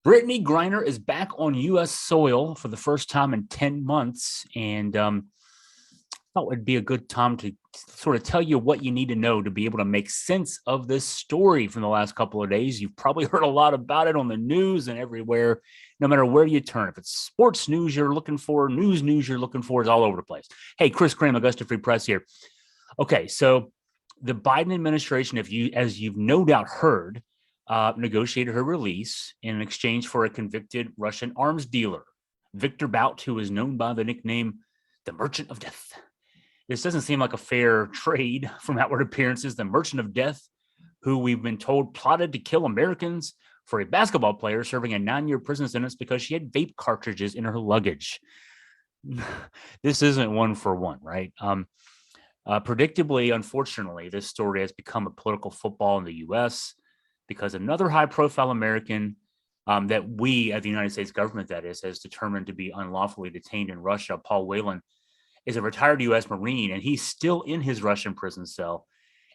Brittney Griner is back on U.S. soil for the first time in 10 months. And thought it'd be a good time to sort of tell you what you need to know to be able to make sense of this story from the last couple of days. You've probably heard a lot about it on the news and everywhere, no matter where you turn. If it's sports news you're looking for, news you're looking for, is all over the place. Hey, Chris Graham, Augusta Free Press here. Okay, so the Biden administration, as you've no doubt heard, negotiated her release in exchange for a convicted Russian arms dealer, Victor Bout, who is known by the nickname the Merchant of Death. This doesn't seem like a fair trade from outward appearances. The Merchant of Death, who we've been told plotted to kill Americans, for a basketball player serving a 9-year prison sentence because she had vape cartridges in her luggage. This isn't one for one, right? Predictably, unfortunately, this story has become a political football in the U.S. because another high-profile American that we, at the United States government, that is, has determined to be unlawfully detained in Russia, Paul Whelan, is a retired U.S. Marine, and he's still in his Russian prison cell.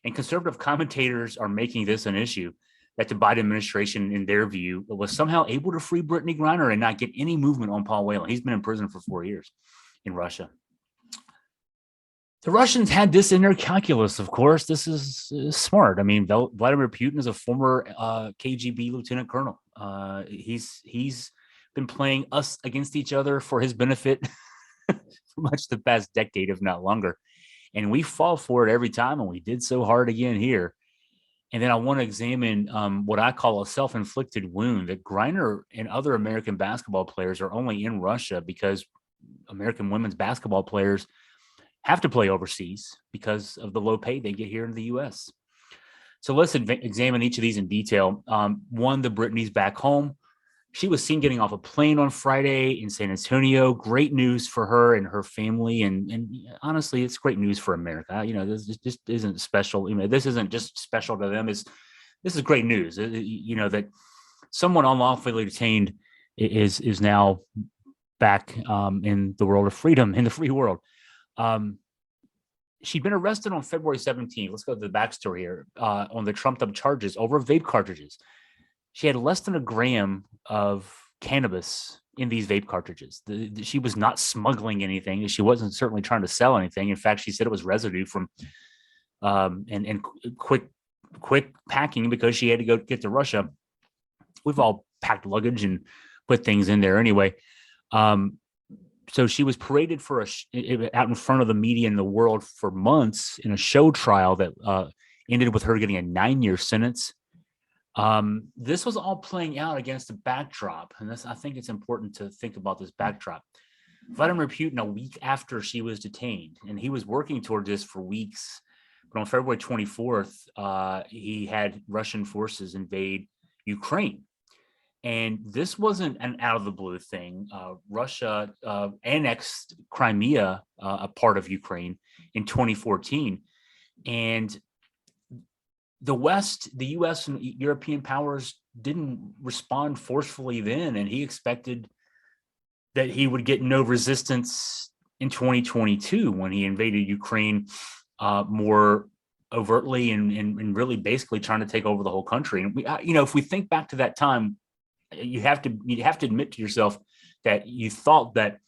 And conservative commentators are making this an issue, that the Biden administration, in their view, was somehow able to free Brittney Griner and not get any movement on Paul Whelan. He's been in prison for 4 years in Russia. The Russians had this in their calculus, of course. This is smart. I mean, Vladimir Putin is a former KGB lieutenant colonel. He's been playing us against each other for his benefit for much the past decade, if not longer. And we fall for it every time, and we did so hard again here. And then I want to examine what I call a self-inflicted wound that Griner and other American basketball players are only in Russia because American women's basketball players have to play overseas because of the low pay they get here in the U.S. So let's examine each of these in detail. One, the Brittney's back home. She was seen getting off a plane on Friday in San Antonio. Great news for her and her family. And honestly, it's great news for America. You know, this just isn't special. You know, this isn't just special to them. This is great news. You know, that someone unlawfully detained is now back in the world of freedom, in the free world. She'd been arrested on February 17th. Let's go to the backstory here on the trumped-up charges over vape cartridges. She had less than a gram of cannabis in these vape cartridges. She was not smuggling anything. She wasn't certainly trying to sell anything. In fact, she said it was residue from and quick packing because she had to go get to Russia. We've all packed luggage and put things in there anyway. So she was paraded for out in front of the media in the world for months in a show trial that ended with her getting a 9-year sentence. This was all playing out against a backdrop, and I think it's important to think about this backdrop. Vladimir Putin, a week after she was detained, and he was working toward this for weeks, but on February 24th, he had Russian forces invade Ukraine. And this wasn't an out of the blue thing. Russia annexed Crimea, a part of Ukraine, in 2014. And the West, the U.S. and European powers didn't respond forcefully then. And he expected that he would get no resistance in 2022 when he invaded Ukraine more overtly and really basically trying to take over the whole country. And if we think back to that time, you have to admit to yourself that you thought that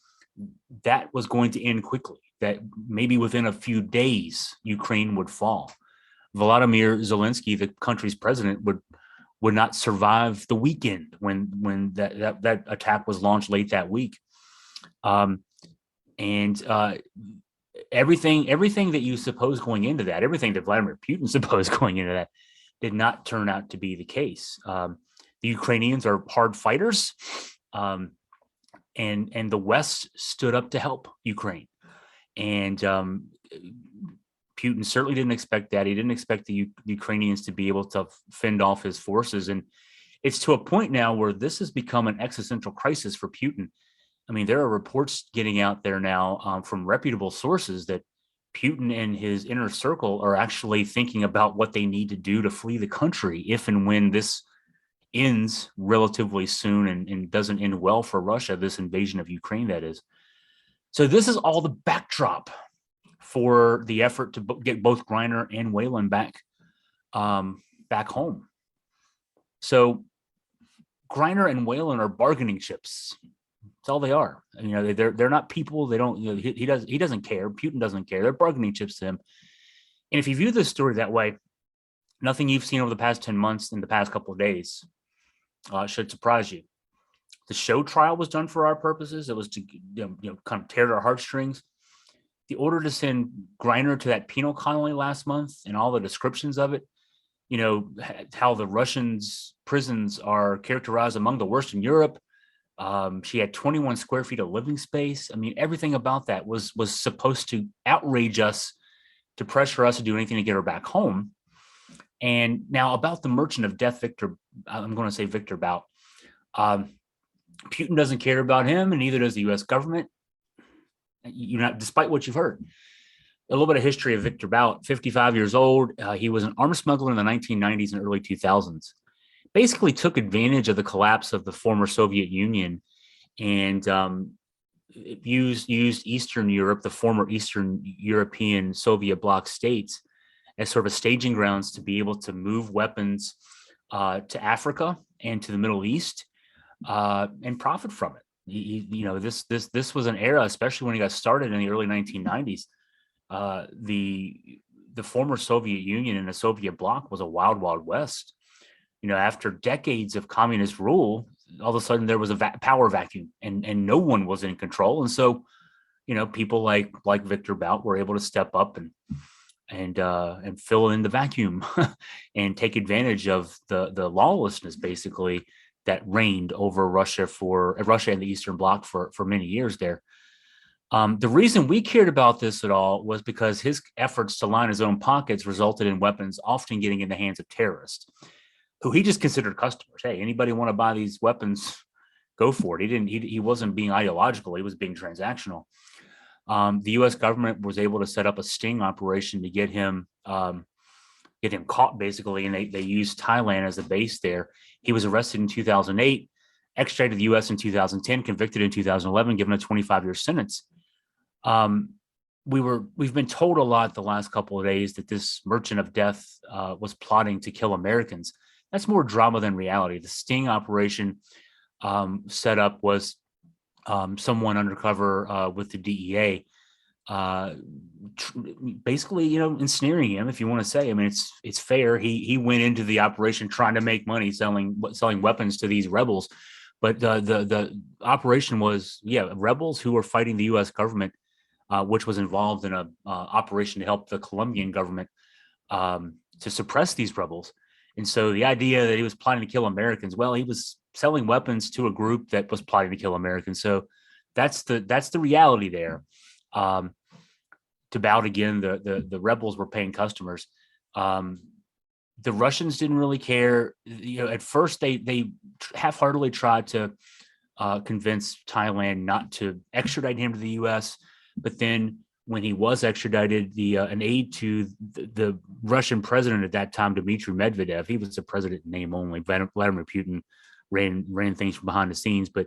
was going to end quickly, that maybe within a few days Ukraine would fall. Volodymyr Zelensky, the country's president, would not survive the weekend when that attack was launched late that week. Everything that you suppose going into that, everything that Vladimir Putin supposed going into that, did not turn out to be the case. The Ukrainians are hard fighters, and the West stood up to help Ukraine. And Putin certainly didn't expect that. He didn't expect the Ukrainians to be able to fend off his forces. And it's to a point now where this has become an existential crisis for Putin. I mean, there are reports getting out there now from reputable sources that Putin and his inner circle are actually thinking about what they need to do to flee the country if and when this ends relatively soon and doesn't end well for Russia, this invasion of Ukraine, that is. So this is all the backdrop for the effort to get both Griner and Whelan back home. So Griner and Whelan are bargaining chips. That's all they are. They're not people. They don't. He doesn't care. Putin doesn't care. They're bargaining chips to him. And if you view this story that way, nothing you've seen over the past 10 months in the past couple of days should surprise you. The show trial was done for our purposes. It was to kind of tear at our heartstrings. The order to send Griner to that penal colony last month and all the descriptions of it, how the Russians' prisons are characterized among the worst in Europe. She had 21 square feet of living space. I mean, everything about that was supposed to outrage us, to pressure us to do anything to get her back home. And now about the merchant of death, I'm going to say Victor Bout. Putin doesn't care about him, and neither does the U.S. government. Despite what you've heard. A little bit of history of Victor Bout, 55 years old. He was an arms smuggler in the 1990s and early 2000s. Basically took advantage of the collapse of the former Soviet Union and used Eastern Europe, the former Eastern European Soviet bloc states, as sort of staging grounds to be able to move weapons to Africa and to the Middle East and profit from it. This was an era, especially when he got started in the early 1990s. The former Soviet Union and the Soviet bloc was a wild, wild west. After decades of communist rule, all of a sudden there was a power vacuum, and no one was in control. And so, people like Victor Bout were able to step up and fill in the vacuum and take advantage of the lawlessness, basically, that reigned over Russia and the Eastern Bloc for many years there. The reason we cared about this at all was because his efforts to line his own pockets resulted in weapons often getting in the hands of terrorists, who he just considered customers. Hey, anybody want to buy these weapons, go for it. He wasn't being ideological. He was being transactional. The U.S. government was able to set up a sting operation to get him caught, basically, and they used Thailand as a base there. He was arrested in 2008, extradited to the U.S. in 2010, convicted in 2011, given a 25-year sentence. We've been told a lot the last couple of days that this merchant of death was plotting to kill Americans. That's more drama than reality. The sting operation setup was someone undercover with the DEA, basically, ensnaring him, if you want to say. I mean, it's fair. He went into the operation trying to make money selling weapons to these rebels, but the operation was rebels who were fighting the U.S. government, which was involved in a operation to help the Colombian government to suppress these rebels. And so the idea that he was plotting to kill Americans, well, he was selling weapons to a group that was plotting to kill Americans. So that's the reality there. To Bout again, the rebels were paying customers. The Russians didn't really care. At first they half-heartedly tried to convince Thailand not to extradite him to the U.S. But then when he was extradited, an aide to the Russian president at that time, Dmitry Medvedev, he was the president in name only. Vladimir Putin ran things from behind the scenes, but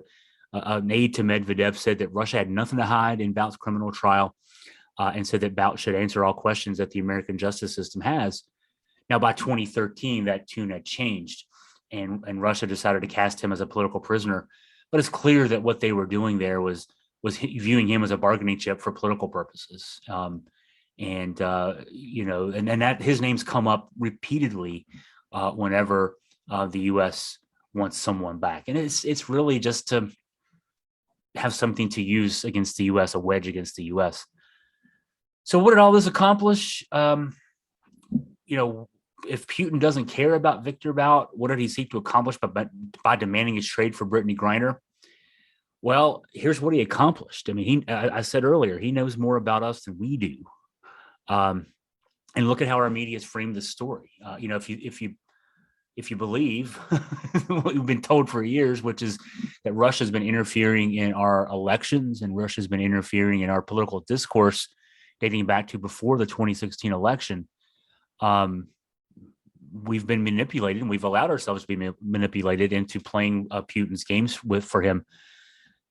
an aide to Medvedev said that Russia had nothing to hide in Bout's criminal trial, and said that Bout should answer all questions that the American justice system has. Now, by 2013, that tune had changed, and Russia decided to cast him as a political prisoner. But it's clear that what they were doing there was viewing him as a bargaining chip for political purposes. And that his name's come up repeatedly whenever the U.S. wants someone back. And it's really just to have something to use against the U.S., a wedge against the U.S. So what did all this accomplish? If Putin doesn't care about Victor Bout, what did he seek to accomplish by demanding his trade for Brittney Griner? Well, here's what he accomplished. I mean, I said earlier, he knows more about us than we do. And look at how our media has framed this story. If you believe what we've been told for years, which is that Russia's been interfering in our elections and Russia's been interfering in our political discourse dating back to before the 2016 election, we've been manipulated, and we've allowed ourselves to be manipulated into playing Putin's games for him.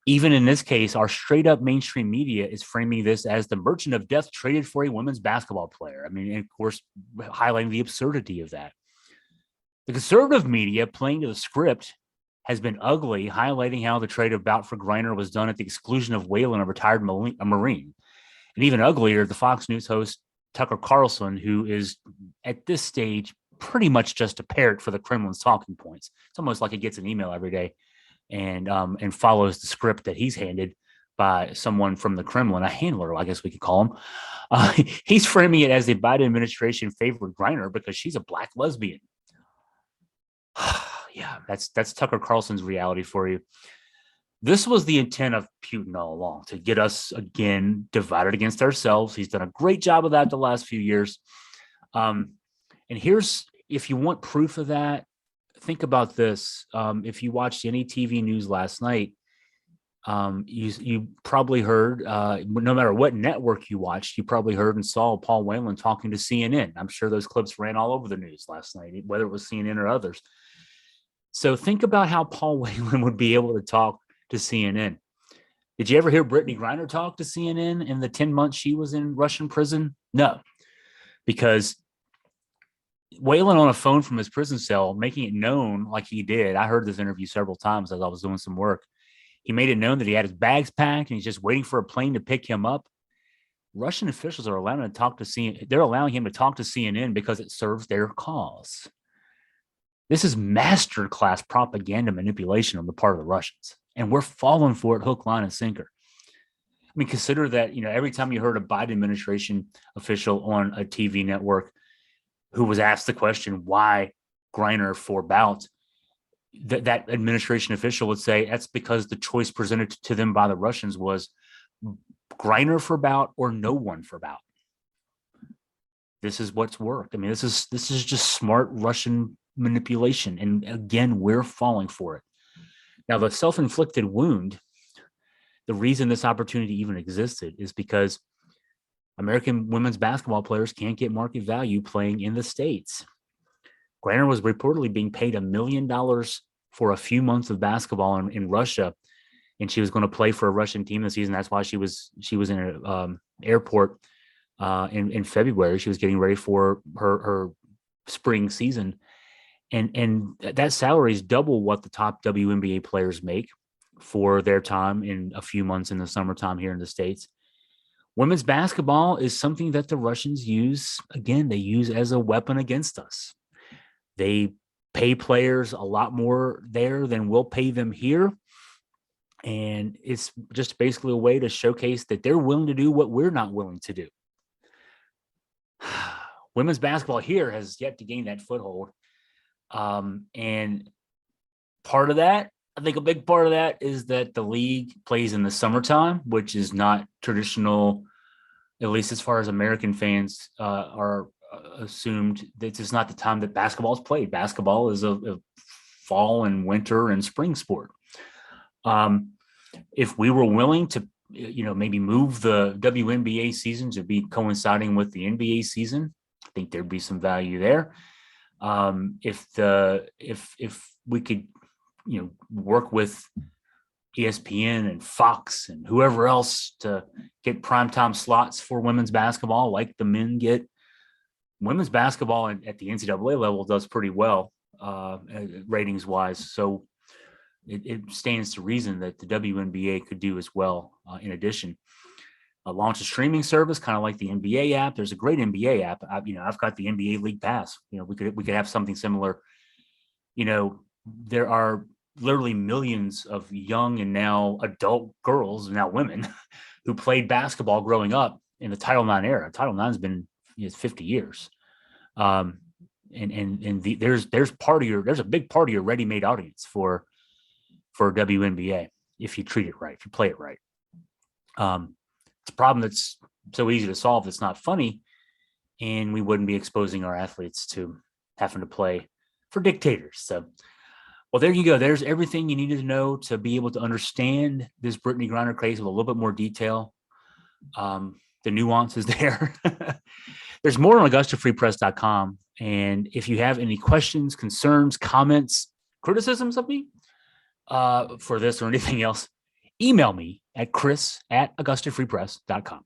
Even in this case, our straight up mainstream media is framing this as the merchant of death traded for a women's basketball player. I mean, and of course, highlighting the absurdity of that. The conservative media, playing to the script, has been ugly, highlighting how the trade of bout for Griner was done at the exclusion of Whelan, a retired Marine. And even uglier, the Fox News host Tucker Carlson, who is at this stage pretty much just a parrot for the Kremlin's talking points. It's almost like he gets an email every day and follows the script that he's handed by someone from the Kremlin, a handler, I guess we could call him. He's framing it as the Biden administration favored Griner because she's a black lesbian. Yeah, that's Tucker Carlson's reality for you. This was the intent of Putin all along, to get us again divided against ourselves. He's done a great job of that the last few years. And here's, if you want proof of that, think about this. If you watched any TV news last night, you probably heard, no matter what network you watched, you probably heard and saw Paul Whelan talking to CNN. I'm sure those clips ran all over the news last night, whether it was CNN or others. So think about how Paul Whelan would be able to talk to CNN. Did you ever hear Brittney Griner talk to CNN in the 10 months she was in Russian prison? No, because Whelan on a phone from his prison cell, making it known like he did. I heard this interview several times as I was doing some work. He made it known that he had his bags packed and he's just waiting for a plane to pick him up. Russian officials are allowing him to talk to CNN. They're allowing him to talk to CNN because it serves their cause. This is masterclass propaganda manipulation on the part of the Russians, and we're falling for it hook, line, and sinker. I mean, consider that, every time you heard a Biden administration official on a TV network who was asked the question, why Griner for bout, that administration official would say that's because the choice presented to them by the Russians was Griner for bout or no one for bout. This is what's worked. I mean, this is just smart Russian manipulation. And again, we're falling for it. Now, the self-inflicted wound, the reason this opportunity even existed is because American women's basketball players can't get market value playing in the States. Griner was reportedly being paid $1 million for a few months of basketball in Russia, and she was going to play for a Russian team this season. That's why she was in an airport in February. She was getting ready for her spring season. And that salary is double what the top WNBA players make for their time in a few months in the summertime here in the States. Women's basketball is something that the Russians use. Again, they use as a weapon against us. They pay players a lot more there than we'll pay them here. And it's just basically a way to showcase that they're willing to do what we're not willing to do. Women's basketball here has yet to gain that foothold. And part of that, I think a big part of that is that the league plays in the summertime, which is not traditional, at least as far as American fans are assumed. This is not the time that basketball is played. Basketball is a fall and winter and spring sport. If we were willing to, maybe move the WNBA season to be coinciding with the NBA season, I think there'd be some value there. If we could, work with ESPN and Fox and whoever else to get primetime slots for women's basketball, like the men get. Women's basketball at the NCAA level does pretty well, ratings wise. So it stands to reason that the WNBA could do as well. In addition, launch a streaming service, kind of like the NBA app. There's a great NBA app. I've got the NBA League Pass. We could have something similar. There are literally millions of young and now adult girls, now women, who played basketball growing up in the Title IX era. Title IX has been 50 years. There's a big part of your ready-made audience for WNBA if you treat it right, if you play it right. It's a problem that's so easy to solve that's not funny, and we wouldn't be exposing our athletes to having to play for dictators. So, well, there you go. There's everything you needed to know to be able to understand this Brittney Griner case with a little bit more detail. The nuances there. There's more on AugustaFreePress.com. And if you have any questions, concerns, comments, criticisms of me for this or anything else, email me at chris@AugustaFreePress.com.